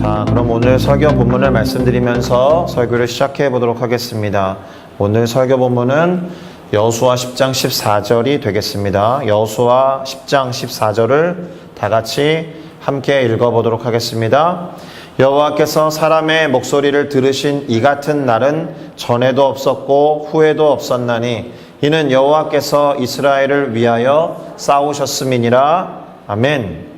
자, 그럼 오늘 설교 본문을 말씀드리면서 설교를 시작해 보도록 하겠습니다. 오늘 설교 본문은 여호수아 10장 14절이 되겠습니다. 여호수아 10장 14절을 다 같이 함께 읽어보도록 하겠습니다. 여호와께서 사람의 목소리를 들으신 이 같은 날은 전에도 없었고 후에도 없었나니 이는 여호와께서 이스라엘을 위하여 싸우셨음이니라. 아멘.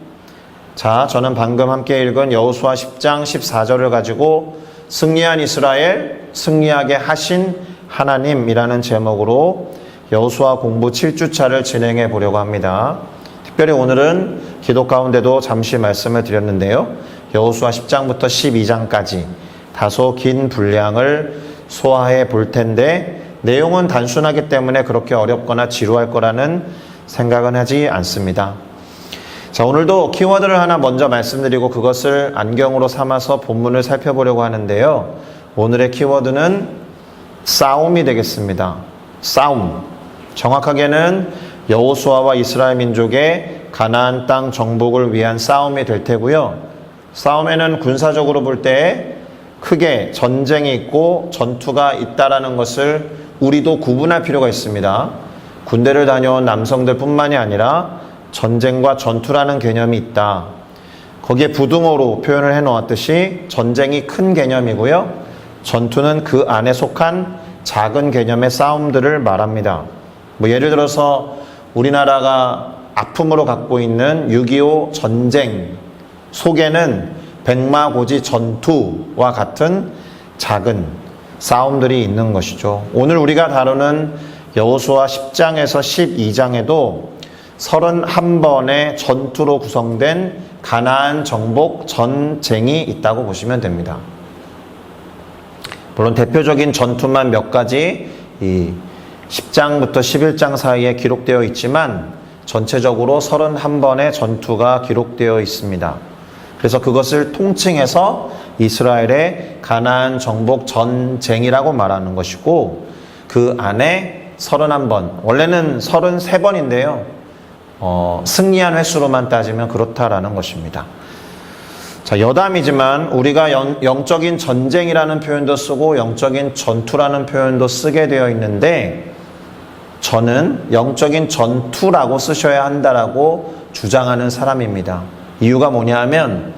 자, 저는 방금 함께 읽은 여호수아 10장 14절을 가지고 승리한 이스라엘, 승리하게 하신 하나님이라는 제목으로 여호수아 공부 7주차를 진행해 보려고 합니다. 특별히 오늘은 기도 가운데도 잠시 말씀을 드렸는데요. 여호수아 10장부터 12장까지 다소 긴 분량을 소화해 볼 텐데 내용은 단순하기 때문에 그렇게 어렵거나 지루할 거라는 생각은 하지 않습니다. 자, 오늘도 키워드를 하나 먼저 말씀드리고 그것을 안경으로 삼아서 본문을 살펴보려고 하는데요. 오늘의 키워드는 싸움이 되겠습니다. 싸움. 정확하게는 여호수아와 이스라엘 민족의 가나안 땅 정복을 위한 싸움이 될 테고요. 싸움에는 군사적으로 볼 때 크게 전쟁이 있고 전투가 있다라는 것을 우리도 구분할 필요가 있습니다. 군대를 다녀온 남성들 뿐만이 아니라 전쟁과 전투라는 개념이 있다. 거기에 부등호로 표현을 해놓았듯이 전쟁이 큰 개념이고요. 전투는 그 안에 속한 작은 개념의 싸움들을 말합니다. 예를 들어서 우리나라가 아픔으로 갖고 있는 6.25 전쟁 속에는 백마고지 전투와 같은 작은 싸움들이 있는 것이죠. 오늘 우리가 다루는 여호수아 10장에서 12장에도 31번의 전투로 구성된 가나안 정복 전쟁이 있다고 보시면 됩니다. 물론 대표적인 전투만 몇 가지 이 10장부터 11장 사이에 기록되어 있지만 전체적으로 31번의 전투가 기록되어 있습니다. 그래서 그것을 통칭해서 이스라엘의 가나안 정복 전쟁이라고 말하는 것이고 그 안에 31번, 원래는 33번인데요. 승리한 횟수로만 따지면 그렇다라는 것입니다. 자, 여담이지만 우리가 영적인 전쟁이라는 표현도 쓰고 영적인 전투라는 표현도 쓰게 되어 있는데 저는 영적인 전투라고 쓰셔야 한다라고 주장하는 사람입니다. 이유가 뭐냐 하면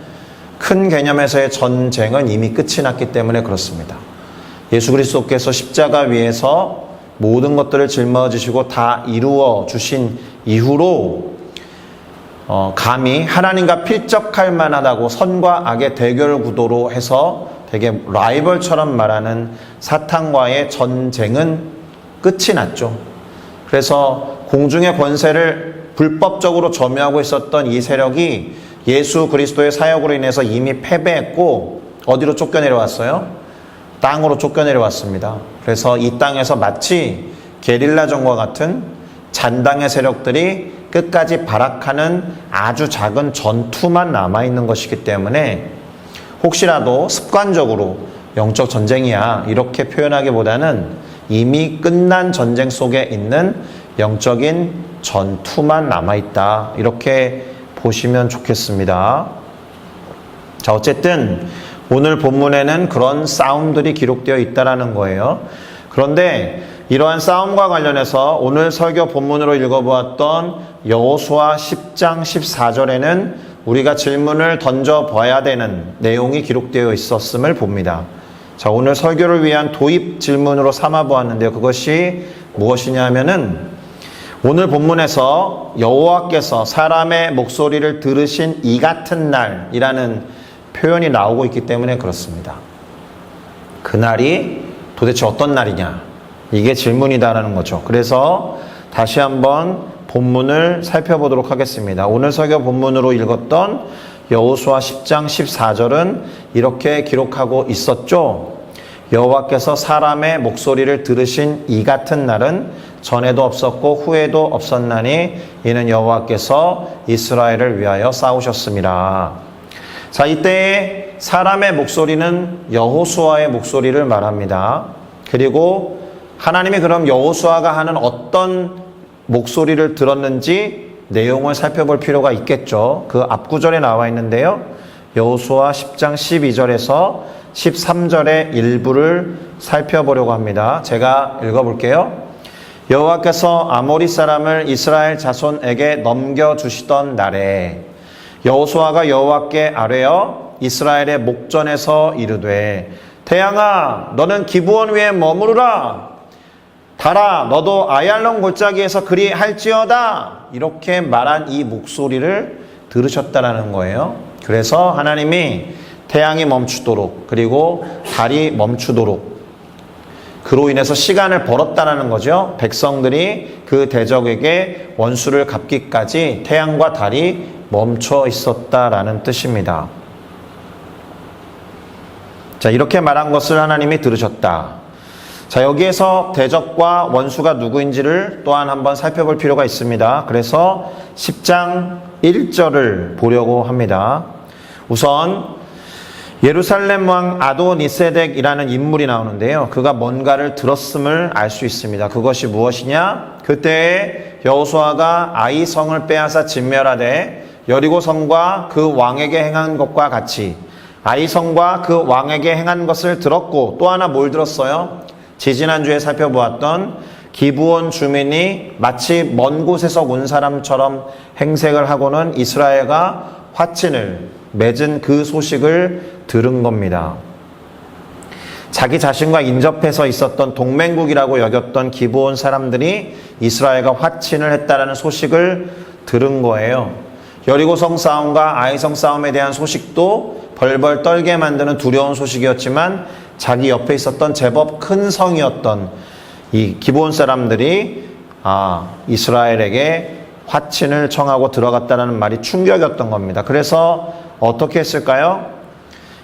큰 개념에서의 전쟁은 이미 끝이 났기 때문에 그렇습니다. 예수 그리스도께서 십자가 위에서 모든 것들을 짊어지시고 다 이루어 주신 이후로 감히 하나님과 필적할 만하다고 선과 악의 대결 구도로 해서 되게 라이벌처럼 말하는 사탄과의 전쟁은 끝이 났죠. 그래서 공중의 권세를 불법적으로 점유하고 있었던 이 세력이 예수 그리스도의 사역으로 인해서 이미 패배했고 어디로 쫓겨내려왔어요? 땅으로 쫓겨내려왔습니다. 그래서 이 땅에서 마치 게릴라전과 같은 잔당의 세력들이 끝까지 발악하는 아주 작은 전투만 남아있는 것이기 때문에 혹시라도 습관적으로 영적 전쟁이야 이렇게 표현하기보다는 이미 끝난 전쟁 속에 있는 영적인 전투만 남아있다 이렇게 보시면 좋겠습니다. 자, 어쨌든 오늘 본문에는 그런 싸움들이 기록되어 있다라는 거예요. 그런데 이러한 싸움과 관련해서 오늘 설교 본문으로 읽어보았던 여호수아 10장 14절에는 우리가 질문을 던져봐야 되는 내용이 기록되어 있었음을 봅니다. 자, 오늘 설교를 위한 도입 질문으로 삼아보았는데요. 그것이 무엇이냐 하면은 오늘 본문에서 여호와께서 사람의 목소리를 들으신 이 같은 날이라는 표현이 나오고 있기 때문에 그렇습니다. 그날이 도대체 어떤 날이냐? 이게 질문이다라는 거죠. 그래서 다시 한번 본문을 살펴보도록 하겠습니다. 오늘 설교 본문으로 읽었던 여호수아 10장 14절은 이렇게 기록하고 있었죠. 여호와께서 사람의 목소리를 들으신 이 같은 날은 전에도 없었고 후에도 없었나니 이는 여호와께서 이스라엘을 위하여 싸우셨음이라. 자, 이때 사람의 목소리는 여호수아의 목소리를 말합니다. 그리고 하나님이 그럼 여호수아가 하는 어떤 목소리를 들었는지 내용을 살펴볼 필요가 있겠죠. 그 앞구절에 나와 있는데요. 여호수아 10장 12절에서 13절의 일부를 살펴보려고 합니다. 제가 읽어볼게요. 여호와께서 아모리 사람을 이스라엘 자손에게 넘겨주시던 날에 여호수아가 여호와께 아뢰어 이스라엘의 목전에서 이르되 태양아 너는 기브온 위에 머무르라. 달아 너도 아얄론 골짜기에서 그리할지어다. 이렇게 말한 이 목소리를 들으셨다라는 거예요. 그래서 하나님이 태양이 멈추도록 그리고 달이 멈추도록 그로 인해서 시간을 벌었다라는 거죠. 백성들이 그 대적에게 원수를 갚기까지 태양과 달이 멈춰 있었다라는 뜻입니다. 자, 이렇게 말한 것을 하나님이 들으셨다. 자, 여기에서 대적과 원수가 누구인지를 또한 한번 살펴볼 필요가 있습니다. 그래서 10장 1절을 보려고 합니다. 우선 예루살렘 왕 아도니세덱이라는 인물이 나오는데요. 그가 뭔가를 들었음을 알 수 있습니다. 그것이 무엇이냐? 그때에 여호수아가 아이 성을 빼앗아 진멸하되 여리고 성과 그 왕에게 행한 것과 같이 아이 성과 그 왕에게 행한 것을 들었고 또 하나 뭘 들었어요? 지지난주에 살펴보았던 기브온 주민이 마치 먼 곳에서 온 사람처럼 행색을 하고는 이스라엘과 화친을 맺은 그 소식을 들은 겁니다. 자기 자신과 인접해서 있었던 동맹국이라고 여겼던 기브온 사람들이 이스라엘과 화친을 했다라는 소식을 들은 거예요. 여리고성 싸움과 아이성 싸움에 대한 소식도 벌벌 떨게 만드는 두려운 소식이었지만 자기 옆에 있었던 제법 큰 성이었던 이 기브온 사람들이 이스라엘에게 화친을 청하고 들어갔다는 말이 충격이었던 겁니다. 그래서 어떻게 했을까요?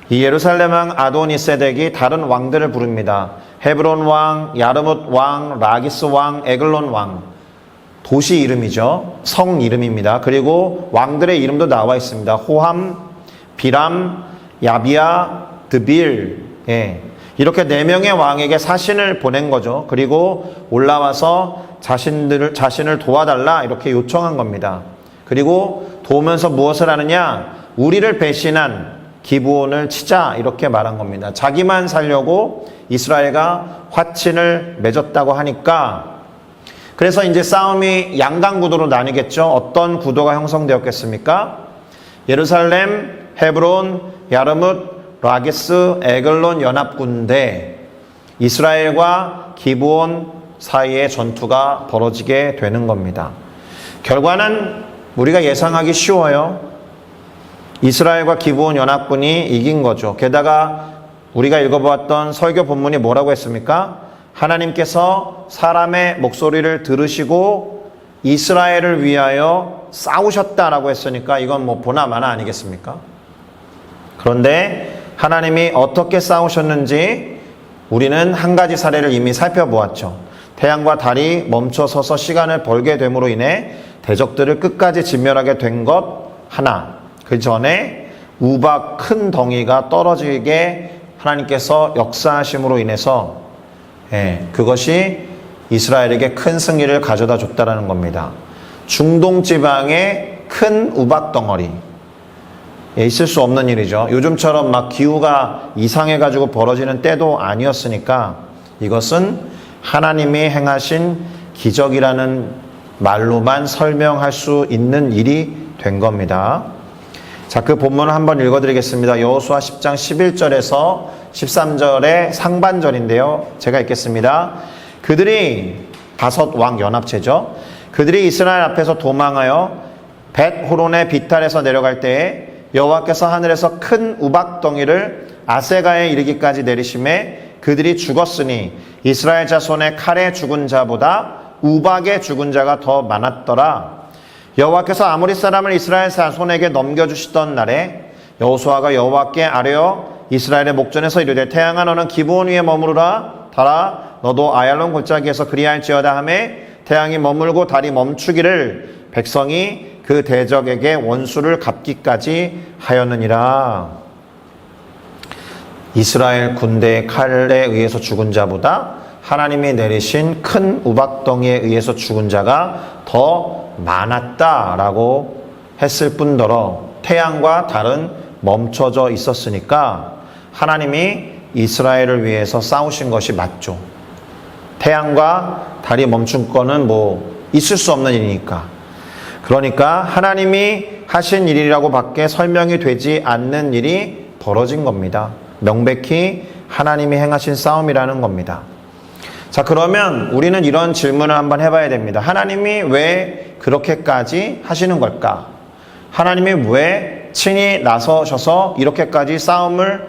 이 예루살렘 왕 아도니세덱이 다른 왕들을 부릅니다. 헤브론 왕, 야르뭇 왕, 라기스 왕, 에글론 왕. 도시 이름이죠. 성 이름입니다. 그리고 왕들의 이름도 나와 있습니다. 호함, 비람, 야비야, 드빌. 이렇게 4명의 왕에게 사신을 보낸 거죠. 그리고 올라와서 자신을 도와달라 이렇게 요청한 겁니다. 그리고 도우면서 무엇을 하느냐? 우리를 배신한 기브온을 치자 이렇게 말한 겁니다. 자기만 살려고 이스라엘과 화친을 맺었다고 하니까 그래서 이제 싸움이 양강구도로 나뉘겠죠. 어떤 구도가 형성되었겠습니까? 예루살렘, 헤브론, 야르뭇, 라게스, 에글론 연합군대 이스라엘과 기브온 사이의 전투가 벌어지게 되는 겁니다. 결과는 우리가 예상하기 쉬워요. 이스라엘과 기브온 연합군이 이긴 거죠. 게다가 우리가 읽어보았던 설교 본문이 뭐라고 했습니까? 하나님께서 사람의 목소리를 들으시고 이스라엘을 위하여 싸우셨다라고 했으니까 이건 뭐 보나마나 아니겠습니까? 그런데 하나님이 어떻게 싸우셨는지 우리는 한 가지 사례를 이미 살펴보았죠. 태양과 달이 멈춰서서 시간을 벌게 됨으로 인해 대적들을 끝까지 진멸하게 된 것 하나. 그 전에 우박 큰 덩이가 떨어지게 하나님께서 역사하심으로 인해서 그것이 이스라엘에게 큰 승리를 가져다 줬다라는 겁니다. 중동 지방에 큰 우박 덩어리. 있을 수 없는 일이죠. 요즘처럼 막 기후가 이상해가지고 벌어지는 때도 아니었으니까 이것은 하나님이 행하신 기적이라는 말로만 설명할 수 있는 일이 된 겁니다. 자, 그 본문을 한번 읽어드리겠습니다. 여호수아 10장 11절에서 13절의 상반절인데요. 제가 읽겠습니다. 그들이 다섯 왕 연합체죠. 그들이 이스라엘 앞에서 도망하여 벳호론의 비탈에서 내려갈 때에 여호와께서 하늘에서 큰 우박덩이를 아세가에 이르기까지 내리심에 그들이 죽었으니 이스라엘 자손의 칼에 죽은 자보다 우박에 죽은 자가 더 많았더라. 여호와께서 아모리 사람을 이스라엘 자손에게 넘겨주시던 날에 여호수아가 여호와께 아뢰어 이스라엘의 목전에서 이르되 태양아 너는 기브온 위에 머무르라. 달아 너도 아얄론 골짜기에서 그리할지어다 하매 태양이 머물고 달이 멈추기를 백성이 그 대적에게 원수를 갚기까지 하였느니라. 이스라엘 군대의 칼에 의해서 죽은 자보다 하나님이 내리신 큰 우박덩이에 의해서 죽은 자가 더 많았다라고 했을 뿐더러 태양과 달은 멈춰져 있었으니까 하나님이 이스라엘을 위해서 싸우신 것이 맞죠. 태양과 달이 멈춘 거는 있을 수 없는 일이니까. 그러니까 하나님이 하신 일이라고 밖에 설명이 되지 않는 일이 벌어진 겁니다. 명백히 하나님이 행하신 싸움이라는 겁니다. 자, 그러면 우리는 이런 질문을 한번 해봐야 됩니다. 하나님이 왜 그렇게까지 하시는 걸까? 하나님이 왜 친히 나서셔서 이렇게까지 싸움을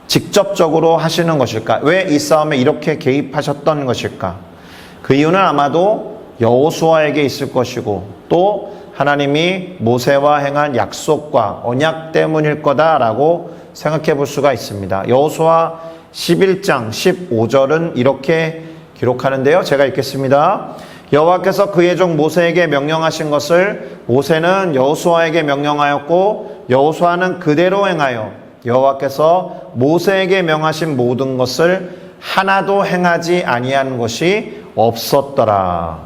직접적으로 하시는 것일까? 왜 이 싸움에 이렇게 개입하셨던 것일까? 그 이유는 아마도 여호수아에게 있을 것이고 또 하나님이 모세와 행한 약속과 언약 때문일 거다라고 생각해 볼 수가 있습니다. 여호수아 11장 15절은 이렇게 기록하는데요. 제가 읽겠습니다. 여호와께서 그의 종 모세에게 명령하신 것을 모세는 여호수아에게 명령하였고 여호수아는 그대로 행하여 여호와께서 모세에게 명하신 모든 것을 하나도 행하지 아니한 것이 없었더라.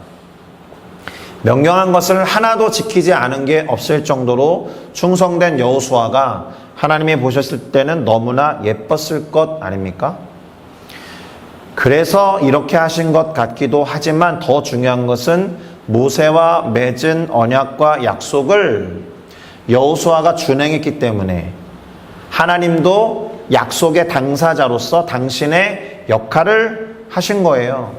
명령한 것을 하나도 지키지 않은 게 없을 정도로 충성된 여호수아가 하나님이 보셨을 때는 너무나 예뻤을 것 아닙니까? 그래서 이렇게 하신 것 같기도 하지만 더 중요한 것은 모세와 맺은 언약과 약속을 여호수아가 준행했기 때문에 하나님도 약속의 당사자로서 당신의 역할을 하신 거예요.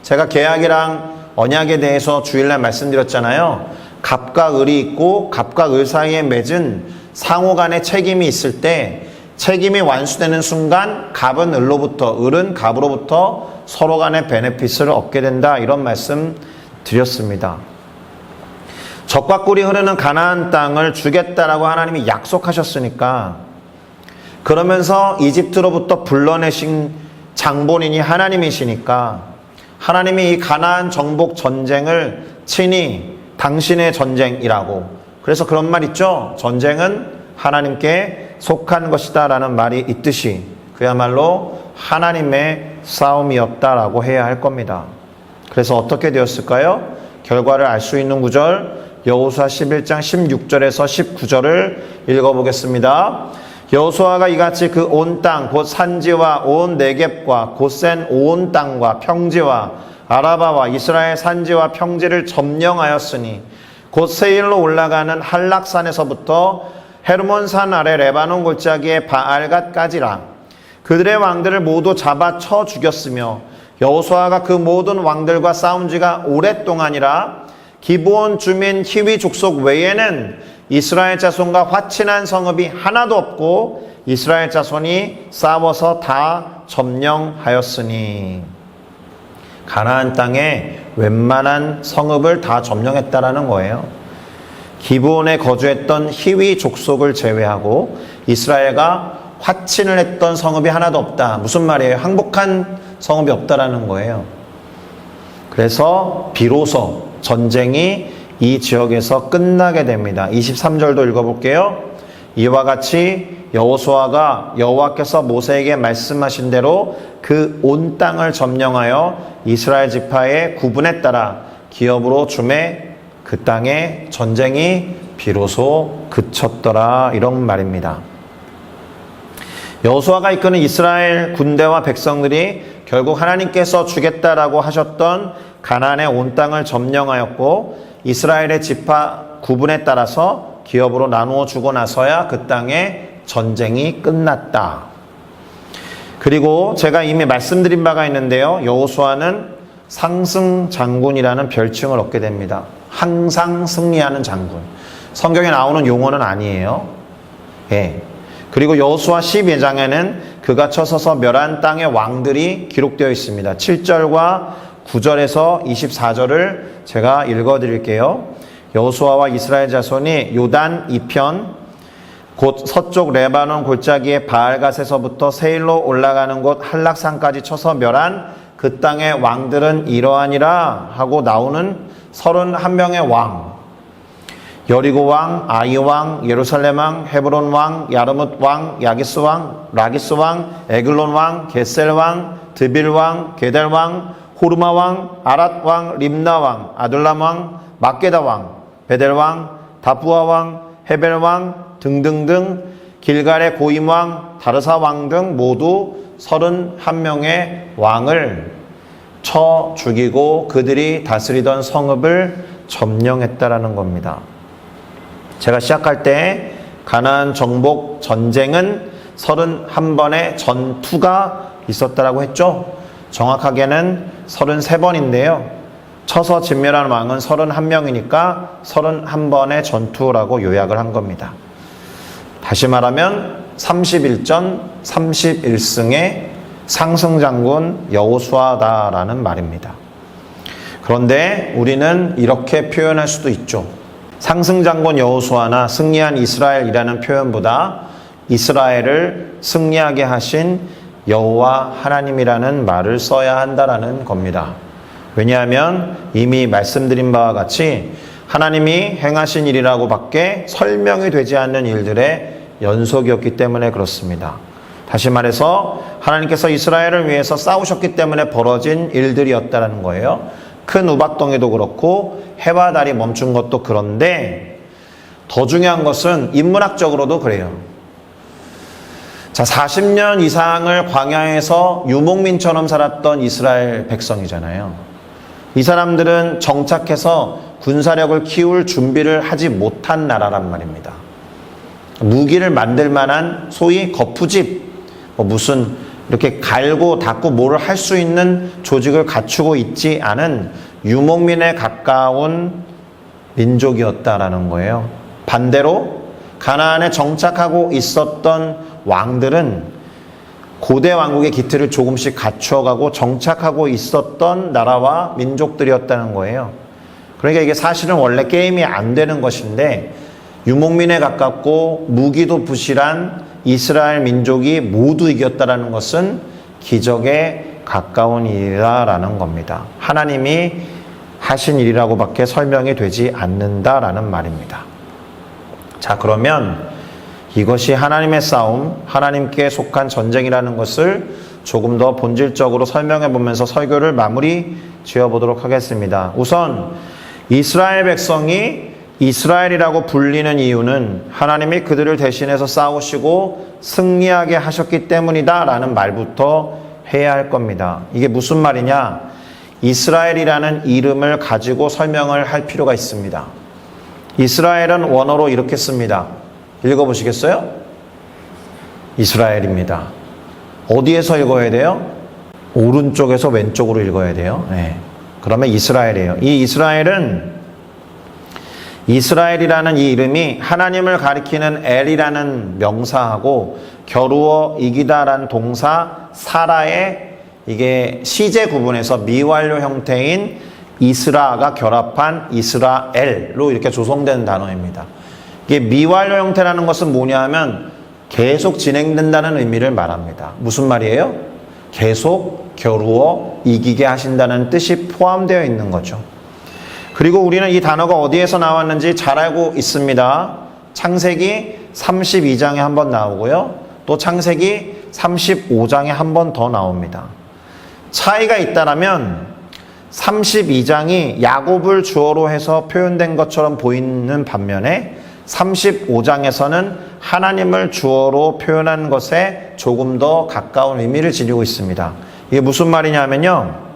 제가 계약이랑 언약에 대해서 주일날 말씀드렸잖아요. 갑과 을이 있고 갑과 을 사이에 맺은 상호 간의 책임이 있을 때 책임이 완수되는 순간 갑은 을로부터 을은 갑으로부터 서로 간의 베네핏을 얻게 된다. 이런 말씀 드렸습니다. 젖과 꿀이 흐르는 가나안 땅을 주겠다라고 하나님이 약속하셨으니까 그러면서 이집트로부터 불러내신 장본인이 하나님이시니까 하나님이 이 가나안 정복 전쟁을 친히 당신의 전쟁이라고 그래서 그런 말 있죠. 전쟁은 하나님께 속한 것이다 라는 말이 있듯이 그야말로 하나님의 싸움이었다라고 해야 할 겁니다. 그래서 어떻게 되었을까요? 결과를 알 수 있는 구절 여호수아 11장 16절에서 19절을 읽어보겠습니다. 여호수아가 이같이 그 온 땅 곧 산지와 온 네겝과 곧센 온 땅과 평지와 아라바와 이스라엘 산지와 평지를 점령하였으니 곧 세일로 올라가는 한락산에서부터 헤르몬산 아래 레바논 골짜기의 바알갓까지라. 그들의 왕들을 모두 잡아 쳐 죽였으며 여호수아가 그 모든 왕들과 싸운 지가 오랫동안이라. 기브온 주민 히위 족속 외에는 이스라엘 자손과 화친한 성읍이 하나도 없고 이스라엘 자손이 싸워서 다 점령하였으니. 가나안 땅에 웬만한 성읍을 다 점령했다라는 거예요. 기브온에 거주했던 히위 족속을 제외하고 이스라엘과 화친을 했던 성읍이 하나도 없다. 무슨 말이에요? 항복한 성읍이 없다라는 거예요. 그래서 비로소 전쟁이 이 지역에서 끝나게 됩니다. 23절도 읽어볼게요. 이와 같이 여호수아가 여호와께서 모세에게 말씀하신 대로 그 온 땅을 점령하여 이스라엘 지파의 구분에 따라 기업으로 주매 그 땅에 전쟁이 비로소 그쳤더라. 이런 말입니다. 여호수아가 이끄는 이스라엘 군대와 백성들이 결국 하나님께서 주겠다라고 하셨던 가나안의 온 땅을 점령하였고 이스라엘의 지파 구분에 따라서 기업으로 나누어 주고 나서야 그 땅에 전쟁이 끝났다. 그리고 제가 이미 말씀드린 바가 있는데요. 여호수아는 상승 장군이라는 별칭을 얻게 됩니다. 항상 승리하는 장군. 성경에 나오는 용어는 아니에요. 예. 그리고 여호수아 12장에는 그가 쳐서서 멸한 땅의 왕들이 기록되어 있습니다. 7절과 9절에서 24절을 제가 읽어드릴게요. 여호수아와 이스라엘 자손이 요단 이편 곧 서쪽 레바논 골짜기의 바알갓에서부터 세일로 올라가는 곳 한락산까지 쳐서 멸한 그 땅의 왕들은 이러하니라 하고 나오는 31명의 왕, 여리고 왕, 아이 왕, 예루살렘 왕, 헤브론 왕, 야르뭇 왕, 야기스 왕, 라기스 왕, 에글론 왕, 게셀 왕, 드빌 왕, 게델 왕, 호르마 왕, 아랏 왕, 림나 왕, 아둘람 왕, 막게다 왕, 베델 왕, 다부아 왕, 헤벨 왕, 등등등 길갈의 고임왕, 다르사 왕 등 모두 31명의 왕을 쳐 죽이고 그들이 다스리던 성읍을 점령했다라는 겁니다. 제가 시작할 때 가나안 정복 전쟁은 31번의 전투가 있었다라고 했죠. 정확하게는 33번인데요. 쳐서 진멸한 왕은 31명이니까 31번의 전투라고 요약을 한 겁니다. 다시 말하면 31전 31승의 상승장군 여호수아다라는 말입니다. 그런데 우리는 이렇게 표현할 수도 있죠. 상승장군 여호수아나 승리한 이스라엘이라는 표현보다 이스라엘을 승리하게 하신 여호와 하나님이라는 말을 써야 한다라는 겁니다. 왜냐하면 이미 말씀드린 바와 같이 하나님이 행하신 일이라고 밖에 설명이 되지 않는 일들의 연속이었기 때문에 그렇습니다. 다시 말해서 하나님께서 이스라엘을 위해서 싸우셨기 때문에 벌어진 일들이었다는 거예요. 큰 우박덩이도 그렇고 해와 달이 멈춘 것도 그런데 더 중요한 것은 인문학적으로도 그래요. 자, 40년 이상을 광야에서 유목민처럼 살았던 이스라엘 백성이잖아요. 이 사람들은 정착해서 군사력을 키울 준비를 하지 못한 나라란 말입니다. 무기를 만들 만한 소위 거푸집, 무슨 이렇게 갈고 닦고 뭐를 할 수 있는 조직을 갖추고 있지 않은 유목민에 가까운 민족이었다라는 거예요. 반대로 가나안에 정착하고 있었던 왕들은 고대 왕국의 기틀을 조금씩 갖추어가고 정착하고 있었던 나라와 민족들이었다는 거예요. 그러니까 이게 사실은 원래 게임이 안 되는 것인데 유목민에 가깝고 무기도 부실한 이스라엘 민족이 모두 이겼다라는 것은 기적에 가까운 일이라는 겁니다. 하나님이 하신 일이라고밖에 설명이 되지 않는다라는 말입니다. 자, 그러면 이것이 하나님의 싸움, 하나님께 속한 전쟁이라는 것을 조금 더 본질적으로 설명해 보면서 설교를 마무리 지어보도록 하겠습니다. 우선 이스라엘 백성이 이스라엘이라고 불리는 이유는 하나님이 그들을 대신해서 싸우시고 승리하게 하셨기 때문이다 라는 말부터 해야 할 겁니다. 이게 무슨 말이냐? 이스라엘이라는 이름을 가지고 설명을 할 필요가 있습니다. 이스라엘은 원어로 이렇게 씁니다. 읽어보시겠어요? 이스라엘입니다. 어디에서 읽어야 돼요? 오른쪽에서 왼쪽으로 읽어야 돼요. 네. 그러면 이스라엘이에요. 이 이스라엘은 이스라엘이라는 이 이름이 하나님을 가리키는 엘이라는 명사하고 겨루어 이기다라는 동사 사라의 이게 시제 구분에서 미완료 형태인 이스라가 결합한 이스라엘로 이렇게 조성된 단어입니다. 이게 미완료 형태라는 것은 뭐냐 하면 계속 진행된다는 의미를 말합니다. 무슨 말이에요? 계속 겨루어 이기게 하신다는 뜻이 포함되어 있는 거죠. 그리고 우리는 이 단어가 어디에서 나왔는지 잘 알고 있습니다. 창세기 32장에 한 번 나오고요. 또 창세기 35장에 한 번 더 나옵니다. 차이가 있다라면 32장이 야곱을 주어로 해서 표현된 것처럼 보이는 반면에 35장에서는 하나님을 주어로 표현한 것에 조금 더 가까운 의미를 지니고 있습니다. 이게 무슨 말이냐면요.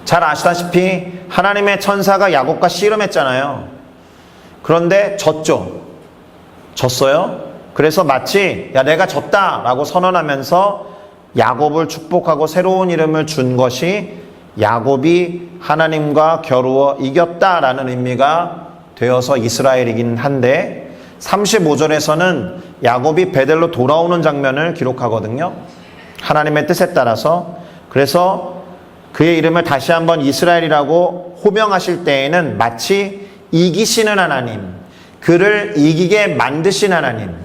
잘 아시다시피 하나님의 천사가 야곱과 씨름했잖아요. 그런데 졌어요. 그래서 마치 야 내가 졌다라고 선언하면서 야곱을 축복하고 새로운 이름을 준 것이 야곱이 하나님과 겨루어 이겼다라는 의미가 되어서 이스라엘이긴 한데 35절에서는 야곱이 베델로 돌아오는 장면을 기록하거든요. 하나님의 뜻에 따라서. 그래서 그의 이름을 다시 한번 이스라엘이라고 호명하실 때에는 마치 이기시는 하나님, 그를 이기게 만드신 하나님,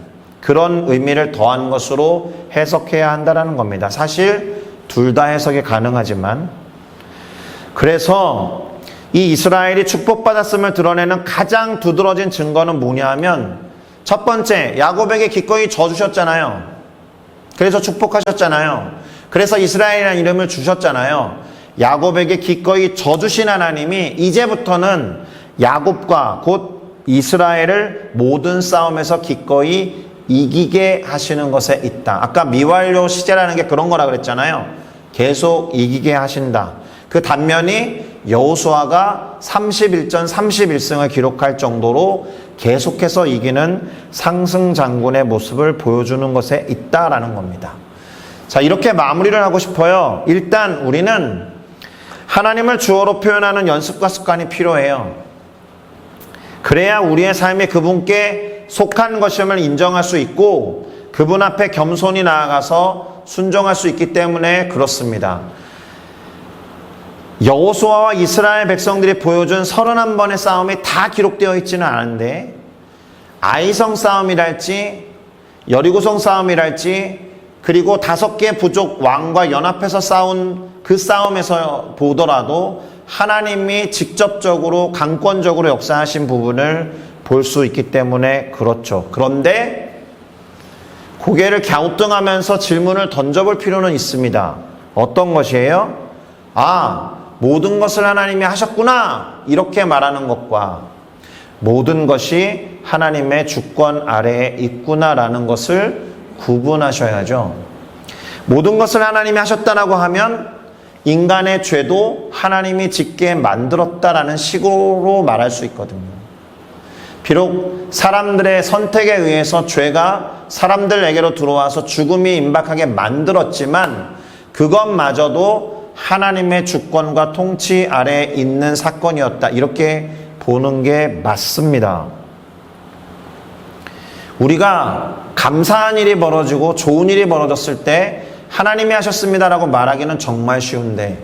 그런 의미를 더한 것으로 해석해야 한다는 겁니다. 사실 둘 다 해석이 가능하지만 그래서 이 이스라엘이 축복받았음을 드러내는 가장 두드러진 증거는 뭐냐 하면 첫 번째, 야곱에게 기꺼이 져주셨잖아요. 그래서 축복하셨잖아요. 그래서 이스라엘이라는 이름을 주셨잖아요. 야곱에게 기꺼이 져주신 하나님이 이제부터는 야곱과 곧 이스라엘을 모든 싸움에서 기꺼이 이기게 하시는 것에 있다. 아까 미완료 시제라는 게 그런 거라 그랬잖아요. 계속 이기게 하신다. 그 단면이 여호수아가 31전 31승을 기록할 정도로 계속해서 이기는 상승장군의 모습을 보여주는 것에 있다라는 겁니다. 자, 이렇게 마무리를 하고 싶어요. 일단 우리는 하나님을 주어로 표현하는 연습과 습관이 필요해요. 그래야 우리의 삶이 그분께 속한 것임을 인정할 수 있고 그분 앞에 겸손히 나아가서 순종할 수 있기 때문에 그렇습니다. 여호수아와 이스라엘 백성들이 보여준 31번의 싸움이 다 기록되어 있지는 않은데 아이성 싸움이랄지 여리고성 싸움이랄지 그리고 5개 부족 왕과 연합해서 싸운 그 싸움에서 보더라도 하나님이 직접적으로 강권적으로 역사하신 부분을 볼 수 있기 때문에 그렇죠. 그런데 고개를 갸우뚱하면서 질문을 던져볼 필요는 있습니다. 어떤 것이에요? 모든 것을 하나님이 하셨구나 이렇게 말하는 것과 모든 것이 하나님의 주권 아래에 있구나라는 것을 구분하셔야죠. 모든 것을 하나님이 하셨다라고 하면 인간의 죄도 하나님이 짓게 만들었다라는 식으로 말할 수 있거든요. 비록 사람들의 선택에 의해서 죄가 사람들에게로 들어와서 죽음이 임박하게 만들었지만 그것마저도 하나님의 주권과 통치 아래에 있는 사건이었다. 이렇게 보는 게 맞습니다. 우리가 감사한 일이 벌어지고 좋은 일이 벌어졌을 때 하나님이 하셨습니다라고 말하기는 정말 쉬운데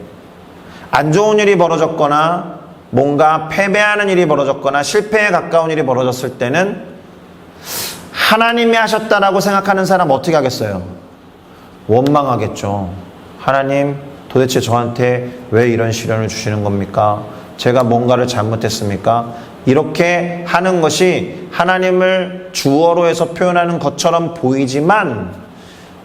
안 좋은 일이 벌어졌거나 뭔가 패배하는 일이 벌어졌거나 실패에 가까운 일이 벌어졌을 때는 하나님이 하셨다라고 생각하는 사람 어떻게 하겠어요? 원망하겠죠. 하나님 도대체 저한테 왜 이런 시련을 주시는 겁니까? 제가 뭔가를 잘못했습니까? 이렇게 하는 것이 하나님을 주어로 해서 표현하는 것처럼 보이지만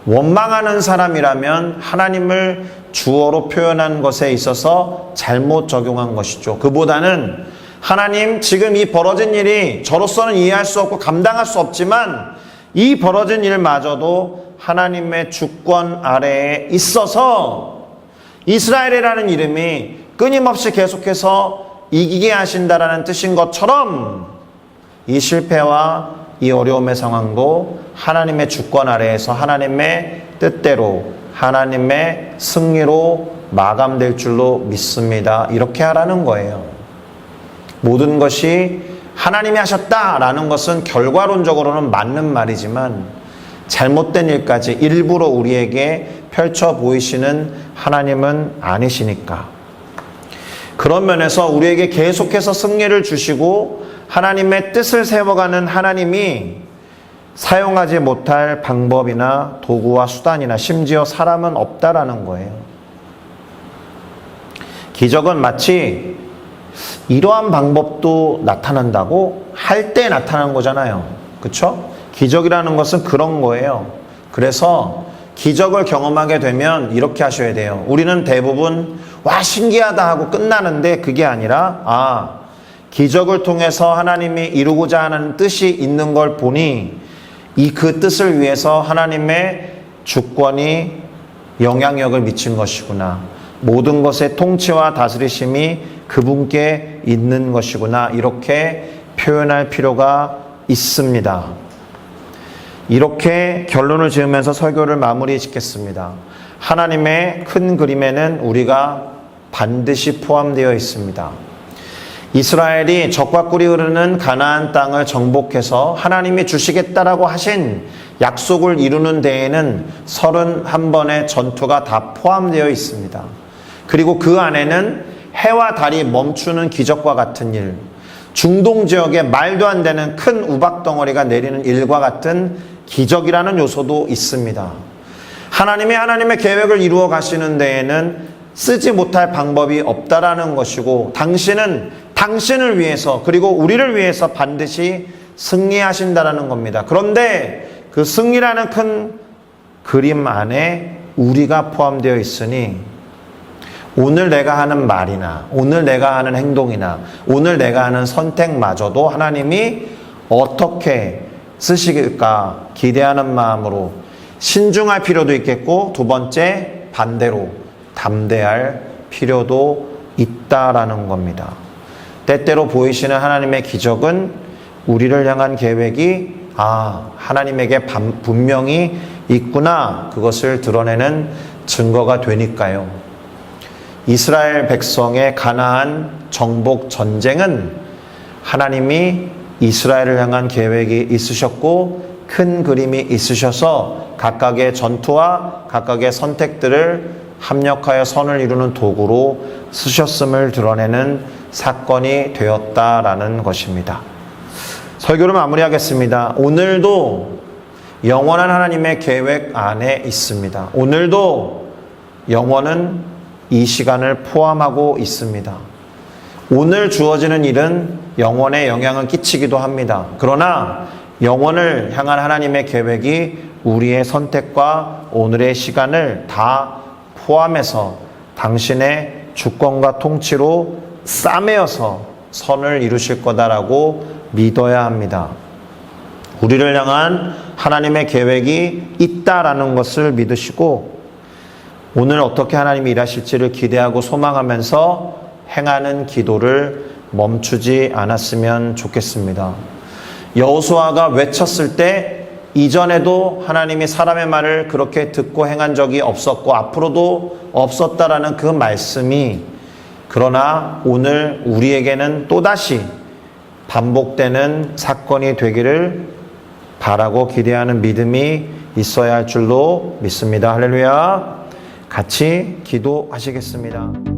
원망하는 사람이라면 하나님을 주어로 표현한 것에 있어서 잘못 적용한 것이죠. 그보다는 하나님 지금 이 벌어진 일이 저로서는 이해할 수 없고 감당할 수 없지만 이 벌어진 일마저도 하나님의 주권 아래에 있어서 이스라엘이라는 이름이 끊임없이 계속해서 이기게 하신다라는 뜻인 것처럼 이 실패와 이 어려움의 상황도 하나님의 주권 아래에서 하나님의 뜻대로 하나님의 승리로 마감될 줄로 믿습니다. 이렇게 하라는 거예요. 모든 것이 하나님이 하셨다라는 것은 결과론적으로는 맞는 말이지만 잘못된 일까지 일부러 우리에게 펼쳐 보이시는 하나님은 아니시니까. 그런 면에서 우리에게 계속해서 승리를 주시고 하나님의 뜻을 세워가는 하나님이 사용하지 못할 방법이나 도구와 수단이나 심지어 사람은 없다라는 거예요. 기적은 마치 이러한 방법도 나타난다고 할 때 나타나는 거잖아요. 그렇죠? 기적이라는 것은 그런 거예요. 그래서 기적을 경험하게 되면 이렇게 하셔야 돼요. 우리는 대부분 와 신기하다 하고 끝나는데 그게 아니라 기적을 통해서 하나님이 이루고자 하는 뜻이 있는 걸 보니 그 뜻을 위해서 하나님의 주권이 영향력을 미친 것이구나. 모든 것의 통치와 다스리심이 그분께 있는 것이구나. 이렇게 표현할 필요가 있습니다. 이렇게 결론을 지으면서 설교를 마무리 짓겠습니다. 하나님의 큰 그림에는 우리가 반드시 포함되어 있습니다. 이스라엘이 적과 꿀이 흐르는 가나안 땅을 정복해서 하나님이 주시겠다라고 하신 약속을 이루는 데에는 31번의 전투가 다 포함되어 있습니다. 그리고 그 안에는 해와 달이 멈추는 기적과 같은 일, 중동 지역에 말도 안 되는 큰 우박덩어리가 내리는 일과 같은 기적이라는 요소도 있습니다. 하나님의 계획을 이루어 가시는 데에는 쓰지 못할 방법이 없다라는 것이고 당신은 당신을 위해서 그리고 우리를 위해서 반드시 승리하신다라는 겁니다. 그런데 그 승리라는 큰 그림 안에 우리가 포함되어 있으니 오늘 내가 하는 말이나 오늘 내가 하는 행동이나 오늘 내가 하는 선택마저도 하나님이 어떻게 쓰실까 기대하는 마음으로 신중할 필요도 있겠고, 두 번째 반대로 담대할 필요도 있다라는 겁니다. 때때로 보이시는 하나님의 기적은 우리를 향한 계획이 하나님에게 분명히 있구나, 그것을 드러내는 증거가 되니까요. 이스라엘 백성의 가나안 정복 전쟁은 하나님이 이스라엘을 향한 계획이 있으셨고 큰 그림이 있으셔서 각각의 전투와 각각의 선택들을 합력하여 선을 이루는 도구로 쓰셨음을 드러내는 사건이 되었다라는 것입니다. 설교를 마무리하겠습니다. 오늘도 영원한 하나님의 계획 안에 있습니다. 오늘도 영원은 이 시간을 포함하고 있습니다. 오늘 주어지는 일은 영원에 영향을 끼치기도 합니다. 그러나 영원을 향한 하나님의 계획이 우리의 선택과 오늘의 시간을 다 포함해서 당신의 주권과 통치로 싸매어서 선을 이루실 거다라고 믿어야 합니다. 우리를 향한 하나님의 계획이 있다라는 것을 믿으시고 오늘 어떻게 하나님이 일하실지를 기대하고 소망하면서 행하는 기도를 멈추지 않았으면 좋겠습니다. 여호수아가 외쳤을 때 이전에도 하나님이 사람의 말을 그렇게 듣고 행한 적이 없었고 앞으로도 없었다라는 그 말씀이, 그러나 오늘 우리에게는 또다시 반복되는 사건이 되기를 바라고 기대하는 믿음이 있어야 할 줄로 믿습니다. 할렐루야. 같이 기도하시겠습니다.